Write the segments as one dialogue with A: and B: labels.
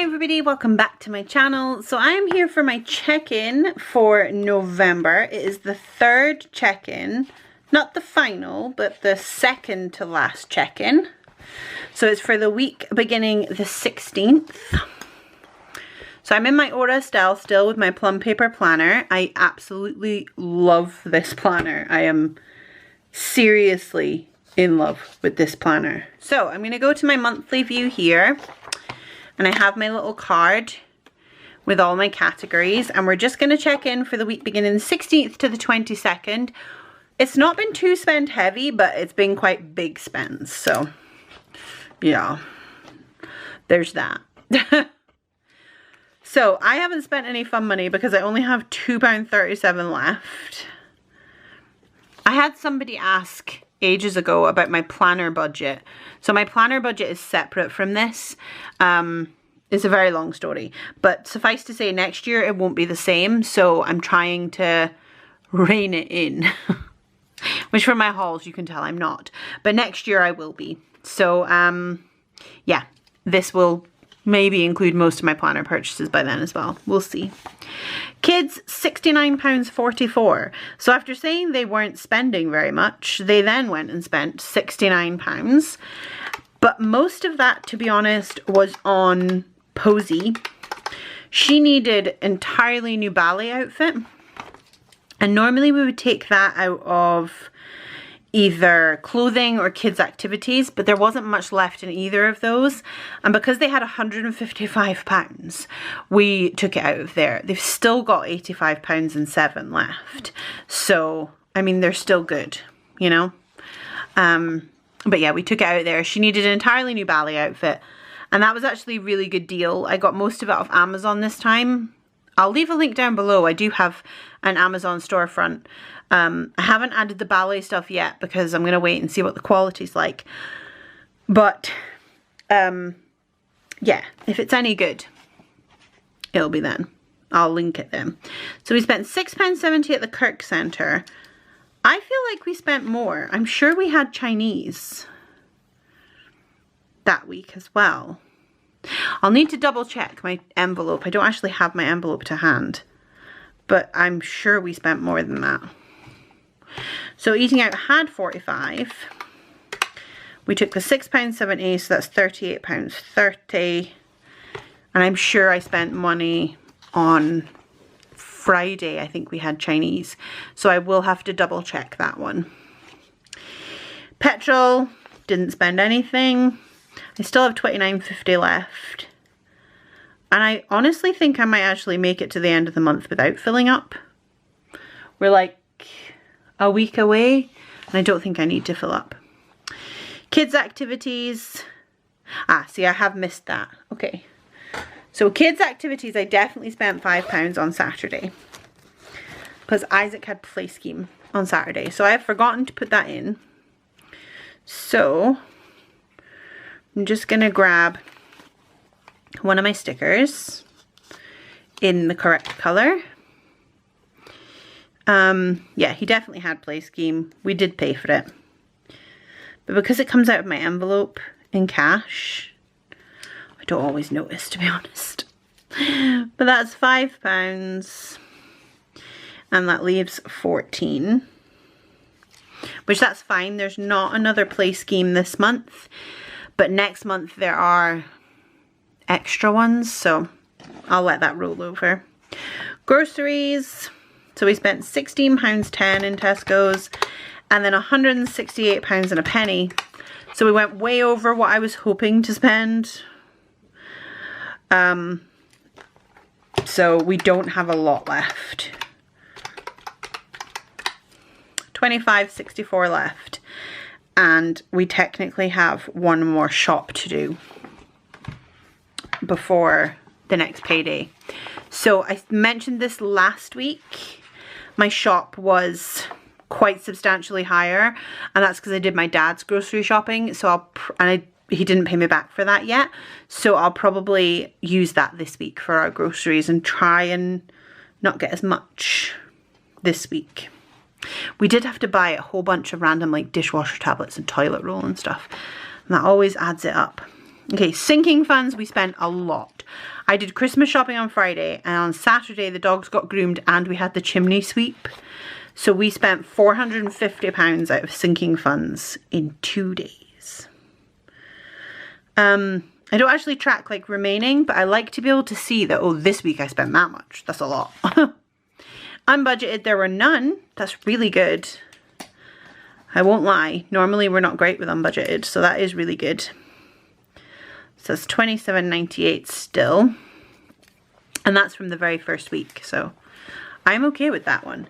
A: everybody, welcome back to my channel. So I am here for my check-in for November. It is the third check-in, not the final, but the second to last check-in. So it's for the week beginning the 16th. So I'm in my Estelle still with my Plum Paper planner. I absolutely love this planner. I am seriously in love with this planner. So I'm going to go to my monthly view here. And I have my little card with all my categories. And we're just going to check in for the week beginning the 16th to the 22nd. It's not been too spend heavy, but it's been quite big spends. So, yeah. There's that. So, I haven't spent any fun money because I only have £2.37 left. I had somebody ask ages ago about my planner budget. So my planner budget is separate from this. It's a very long story, but suffice to say next year it won't be the same, so I'm trying to rein it in. Which for my hauls you can tell I'm not, but next year I will be. So yeah, this will maybe include most of my planner purchases by then as well. We'll see. Kids, £69.44. So after saying they weren't spending very much, they then went and spent £69. But most of that, to be honest, was on Posy. She needed entirely new ballet outfit. And normally we would take that out of either clothing or kids activities, but there wasn't much left in either of those. And because they had £155, we took it out of there. They've still got £85.07 left. So, I mean, they're still good, you know? But yeah, we took it out there. She needed an entirely new ballet outfit. And that was actually a really good deal. I got most of it off Amazon this time. I'll leave a link down below. I do have an Amazon storefront. I haven't added the ballet stuff yet because I'm going to wait and see what the quality's like. But, yeah, if it's any good, it'll be then. I'll link it then. So we spent £6.70 at the Kirk Centre. I feel like we spent more. I'm sure we had Chinese that week as well. I'll need to double check my envelope. I don't actually have my envelope to hand, but I'm sure we spent more than that. So eating out had 45. We took the £6.70, so that's £38.30. And I'm sure I spent money on Friday. I think we had Chinese. So I will have to double check that one. Petrol, didn't spend anything. I still have £29.50 left. And I honestly think I might actually make it to the end of the month without filling up. We're like a week away, and I don't think I need to fill up. Kids activities. See, I have missed that. Okay. So kids activities, I definitely spent £5 on Saturday. Because Isaac had play scheme on Saturday. So I have forgotten to put that in. So I'm just going to grab one of my stickers in the correct colour. Yeah, he definitely had play scheme. We did pay for it. But because it comes out of my envelope in cash, I don't always notice, to be honest. But that's £5. And that leaves 14. Which that's fine. There's not another play scheme this month. But next month there are extra ones. So I'll let that roll over. Groceries. So we spent £16.10 in Tesco's and then £168 and a penny. So we went way over what I was hoping to spend. So we don't have a lot left. £25.64 left. And we technically have one more shop to do before the next payday. So I mentioned this last week. My shop was quite substantially higher, and that's because I did my dad's grocery shopping. So he didn't pay me back for that yet. So I'll probably use that this week for our groceries and try and not get as much this week. We did have to buy a whole bunch of random like dishwasher tablets and toilet roll and stuff. And that always adds it up. Okay, sinking funds, we spent a lot. I did Christmas shopping on Friday, and on Saturday the dogs got groomed and we had the chimney sweep. So we spent £450 out of sinking funds in 2 days. I don't actually track like remaining, but I like to be able to see that, oh, this week I spent that much. That's a lot. Unbudgeted, there were none. That's really good. I won't lie. Normally we're not great with unbudgeted, so that is really good. So it's $27.98 still. And that's from the very first week, so I'm okay with that one.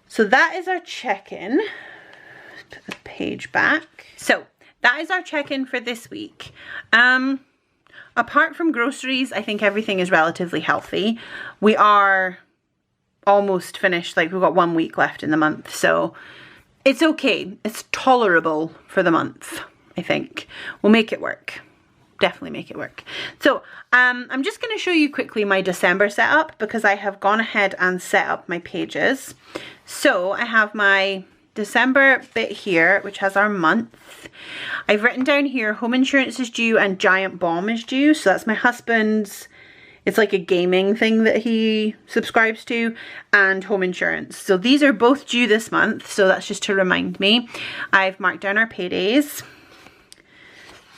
A: So that is our check-in. Put the page back. So that is our check-in for this week. Apart from groceries, I think everything is relatively healthy. We are almost finished, like we've got 1 week left in the month, so it's okay. It's tolerable for the month, I think. We'll make it work. Definitely make it work. So I'm just going to show you quickly my December setup because I have gone ahead and set up my pages. So I have my December bit here, which has our month. I've written down here home insurance is due and Giant Bomb is due. So that's my husband's. It's like a gaming thing that he subscribes to, and home insurance. So these are both due this month. So that's just to remind me. I've marked down our paydays.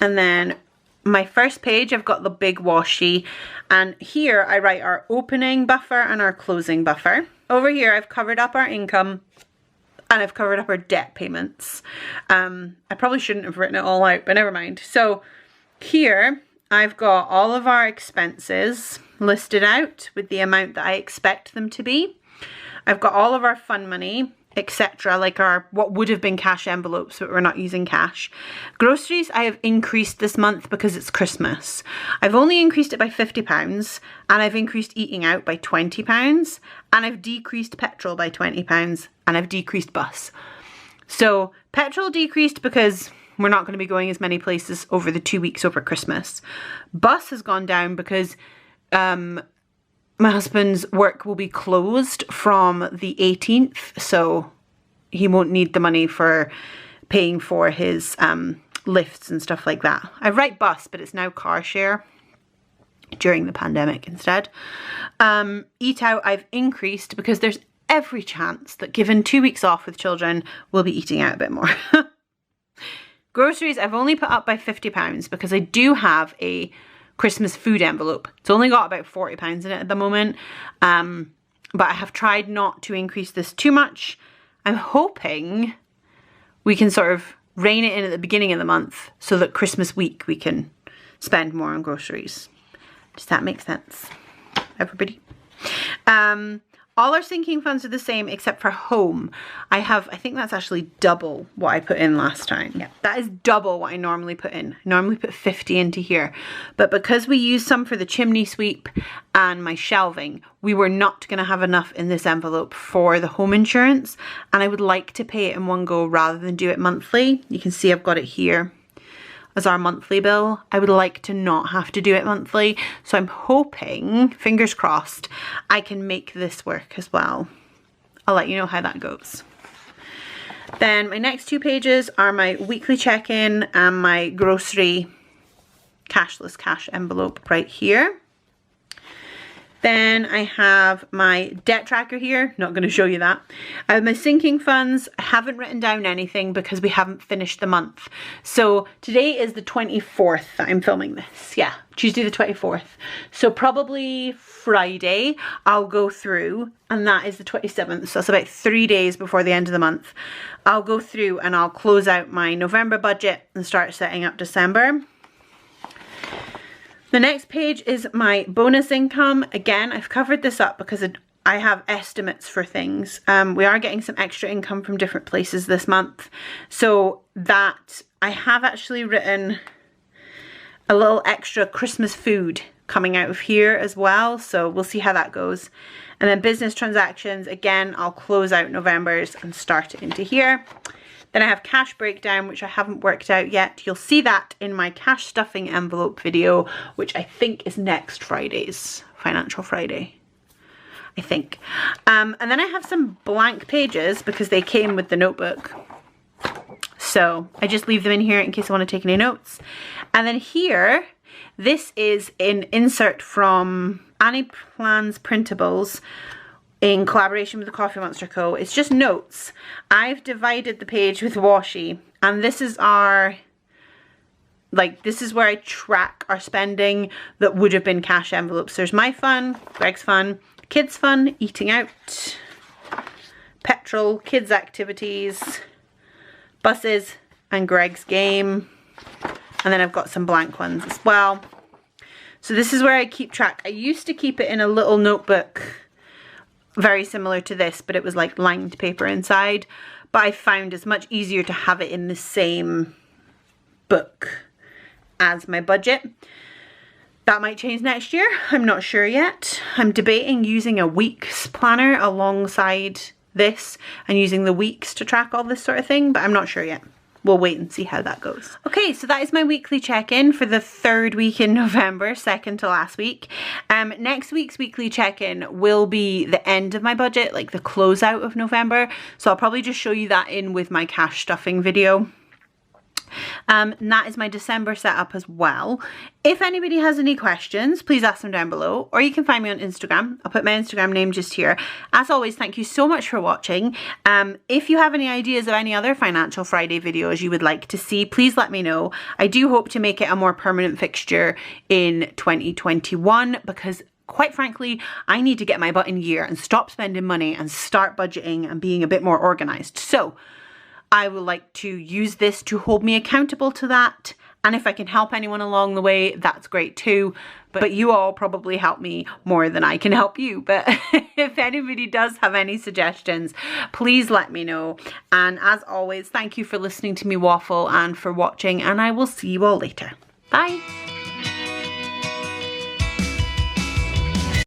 A: And then my first page, I've got the big washi, and here I write our opening buffer and our closing buffer. Over here I've covered up our income and I've covered up our debt payments. I probably shouldn't have written it all out, but never mind. So here I've got all of our expenses listed out with the amount that I expect them to be. I've got all of our fun money, etc., like our what would have been cash envelopes, but we're not using cash. Groceries I have increased this month because it's Christmas. I've only increased it by £50, and I've increased eating out by £20, and I've decreased petrol by £20, and I've decreased bus. So petrol decreased because we're not going to be going as many places over the 2 weeks over Christmas. Bus has gone down because my husband's work will be closed from the 18th, so he won't need the money for paying for his lifts and stuff like that. I write bus, but it's now car share during the pandemic instead. Eat out I've increased because there's every chance that given 2 weeks off with children, we'll be eating out a bit more. Groceries I've only put up by £50 because I do have a Christmas food envelope. It's only got about £40 in it at the moment, but I have tried not to increase this too much. I'm hoping we can sort of rein it in at the beginning of the month so that Christmas week we can spend more on groceries. Does that make sense, everybody? All our sinking funds are the same except for home. I think that's actually double what I put in last time. Yeah, that is double what I normally put in. I normally put 50 into here. But because we used some for the chimney sweep and my shelving, we were not going to have enough in this envelope for the home insurance. And I would like to pay it in one go rather than do it monthly. You can see I've got it here as our monthly bill. I would like to not have to do it monthly, so I'm hoping, fingers crossed, I can make this work as well. I'll let you know how that goes. Then my next 2 pages are my weekly check-in and my grocery cashless cash envelope right here. Then I have my debt tracker here. Not going to show you that. I have my sinking funds. I haven't written down anything because we haven't finished the month. So today is the 24th that I'm filming this. Yeah, Tuesday the 24th. So probably Friday I'll go through, and that is the 27th. So that's about 3 days before the end of the month. I'll go through and I'll close out my November budget and start setting up December. The next page is my bonus income. Again, I've covered this up because I have estimates for things. We are getting some extra income from different places this month. So that I have actually written a little extra Christmas food coming out of here as well. So we'll see how that goes. And then business transactions, again, I'll close out November's and start it into here. Then I have cash breakdown, which I haven't worked out yet. You'll see that in my cash stuffing envelope video, which I think is next Friday's Financial Friday, I think. And then I have some blank pages because they came with the notebook. So I just leave them in here in case I want to take any notes. And then here, this is an insert from Annie Plans Printables in collaboration with the Coffee Monster Co. It's just notes. I've divided the page with washi, and this is our, like, this is where I track our spending that would have been cash envelopes. There's my fun, Greg's fun, kids fun, eating out, petrol, kids activities, buses, and Greg's game. And then I've got some blank ones as well. So this is where I keep track. I used to keep it in a little notebook very similar to this, but it was like lined paper inside. But I found it's much easier to have it in the same book as my budget. That might change next year. I'm not sure yet. I'm debating using a weeks planner alongside this and using the weeks to track all this sort of thing, but I'm not sure yet. We'll wait and see how that goes. Okay, so that is my weekly check-in for the 3rd week in November, 2nd to last week. Next week's weekly check-in will be the end of my budget, like the closeout of November. So I'll probably just show you that in with my cash stuffing video. And that is my December setup as well. If anybody has any questions, please ask them down below, or you can find me on Instagram. I'll put my Instagram name just here. As always, thank you so much for watching. If you have any ideas of any other Financial Friday videos you would like to see, please let me know. I do hope to make it a more permanent fixture in 2021 because quite frankly, I need to get my butt in gear and stop spending money and start budgeting and being a bit more organized. So I would like to use this to hold me accountable to that. And if I can help anyone along the way, that's great too. But you all probably help me more than I can help you. But if anybody does have any suggestions, please let me know. And as always, thank you for listening to me waffle and for watching. And I will see you all later. Bye.